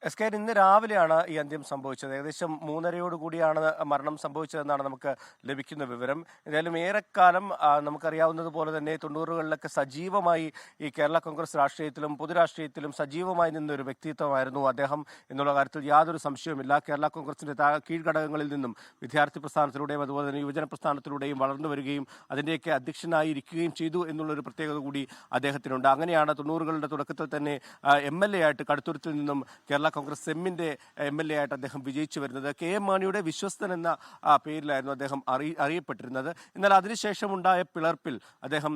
S K ഇന്ന് രാവിലെയാണ് ഈ അന്ത്യം സംഭവിച്ചത്. ഏകദേശം 3:30 മരണം സംഭവിച്ചതെന്നാണ് നമുക്ക് ലഭിക്കുന്ന വിവരം. എന്തായാലും ഏറെക്കാലം നമുക്കറിയാവുന്നതുപോലെ തന്നെ 90കളിലൊക്കെ സജീവമായി ഈ കേരള കോൺഗ്രസ് രാഷ്ട്രീയത്തിലും പൊതുരാഷ്ട്രീയത്തിലും സജീവമായി നിന്നൊരു വ്യക്തിത്വമായിരുന്നു അദ്ദേഹം എന്നുള്ള കാര്യത്തിൽ യാതൊരു സംശയവുമില്ല. കേരള കോൺഗ്രസിന്റെ കീഴ്ഘടകങ്ങളിൽ നിന്നും വിദ്യാർത്ഥി പ്രസ്ഥാനത്തിലൂടെയും അതുപോലെ തന്നെ യുവജന പ്രസ്ഥാനത്തിലൂടെയും വളർന്നു വരികയും അതിൻ്റെയൊക്കെ അധ്യക്ഷനായി ഇരിക്കുകയും ചെയ്തു എന്നുള്ളൊരു പ്രത്യേകത കൂടി അദ്ദേഹത്തിനുണ്ട്. അങ്ങനെയാണ് 90കളുടെ തുടക്കത്തിൽ തന്നെ MLA ആയിട്ട് കടുത്തുരുത്തിൽ നിന്നും കേരള കോൺഗ്രസ് എമ്മിന്റെ MLA ആയിട്ട് അദ്ദേഹം വിജയിച്ചു വരുന്നത്. KM മാണിയുടെ വിശ്വസ്തൻ എന്ന പേരിലായിരുന്നു അദ്ദേഹം അറിയപ്പെട്ടിരുന്നത്. എന്നാൽ അതിനുശേഷം ഉണ്ടായ പിളർപ്പിൽ അദ്ദേഹം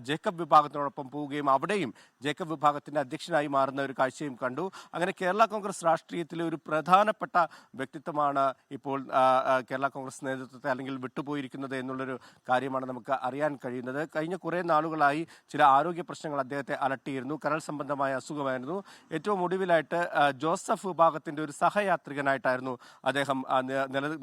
ജേക്കബ് വിഭാഗത്തിനോടൊപ്പം പോവുകയും അവിടെയും ജേക്കബ് വിഭാഗത്തിന്റെ അധ്യക്ഷനായി മാറുന്ന ഒരു കാഴ്ചയും കണ്ടു. അങ്ങനെ കേരള കോൺഗ്രസ് രാഷ്ട്രീയത്തിലെ ഒരു പ്രധാനപ്പെട്ട വ്യക്തിത്വമാണ് ഇപ്പോൾ കേരള കോൺഗ്രസ് നേതൃത്വത്തെ അല്ലെങ്കിൽ വിട്ടുപോയിരിക്കുന്നത് എന്നുള്ളൊരു കാര്യമാണ് നമുക്ക് അറിയാൻ കഴിയുന്നത്. കഴിഞ്ഞ കുറേ നാളുകളായി ചില ആരോഗ്യ പ്രശ്നങ്ങൾ അദ്ദേഹത്തെ അലട്ടിയിരുന്നു. കരൾ സംബന്ധമായ അസുഖമായിരുന്നു. ഏറ്റവും ഒടുവിലായിട്ട് ജോസഫ് വിഭാഗത്തിന്റെ ഒരു സഹയാത്രികനായിട്ടായിരുന്നു അദ്ദേഹം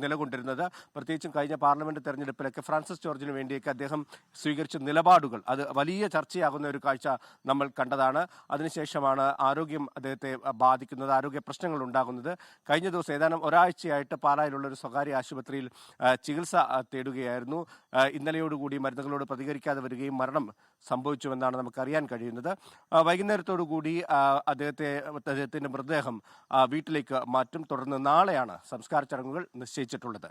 നിലകൊണ്ടിരുന്നത്. പ്രത്യേകിച്ചും കഴിഞ്ഞ പാർലമെന്റ് തെരഞ്ഞെടുപ്പിലൊക്കെ ഫ്രാൻസിസ് ജോർജിന് വേണ്ടിയൊക്കെ അദ്ദേഹം സ്വീകരിച്ച നിലപാടുകൾ അത് വലിയ ചർച്ചയാകുന്ന ഒരു കാഴ്ച നമ്മൾ കണ്ടതാണ്. അതിനുശേഷമാണ് ആരോഗ്യം അദ്ദേഹത്തെ ബാധിക്കുന്നത്, ആരോഗ്യ പ്രശ്നങ്ങൾ ഉണ്ടാകുന്നത്. കഴിഞ്ഞ ദിവസം ഏതാനും ഒരാഴ്ചയായിട്ട് പാലായിലുള്ള ഒരു സ്വകാര്യ ആശുപത്രിയിൽ ചികിത്സ തേടുകയായിരുന്നു. ഇന്നലെയോടുകൂടി മരുന്നുകളോട് പ്രതികരിക്കാതെ വരികയും മരണം സംഭവിച്ചുവെന്നാണ് നമുക്കറിയാൻ കഴിയുന്നത്. വൈകുന്നേരത്തോടുകൂടി അദ്ദേഹത്തിന്റെ മൃതദേഹം വീട്ടിലേക്ക് മാറ്റും. തുടർന്ന് നാളെയാണ് സംസ്കാര ചടങ്ങുകൾ നിശ്ചയിച്ചിട്ടുള്ളത്.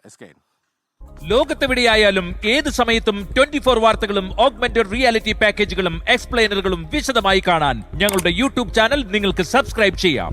ലോകത്തെവിടെയായാലും ഏത് സമയത്തും 24 വാർത്തകളും ഓഗ്മെന്റഡ് റിയാലിറ്റി പാക്കേജുകളും എക്സ്പ്ലെയിനറുകളും വിശദമായി കാണാൻ ഞങ്ങളുടെ യൂട്യൂബ് ചാനൽ നിങ്ങൾക്ക് സബ്സ്ക്രൈബ് ചെയ്യാം.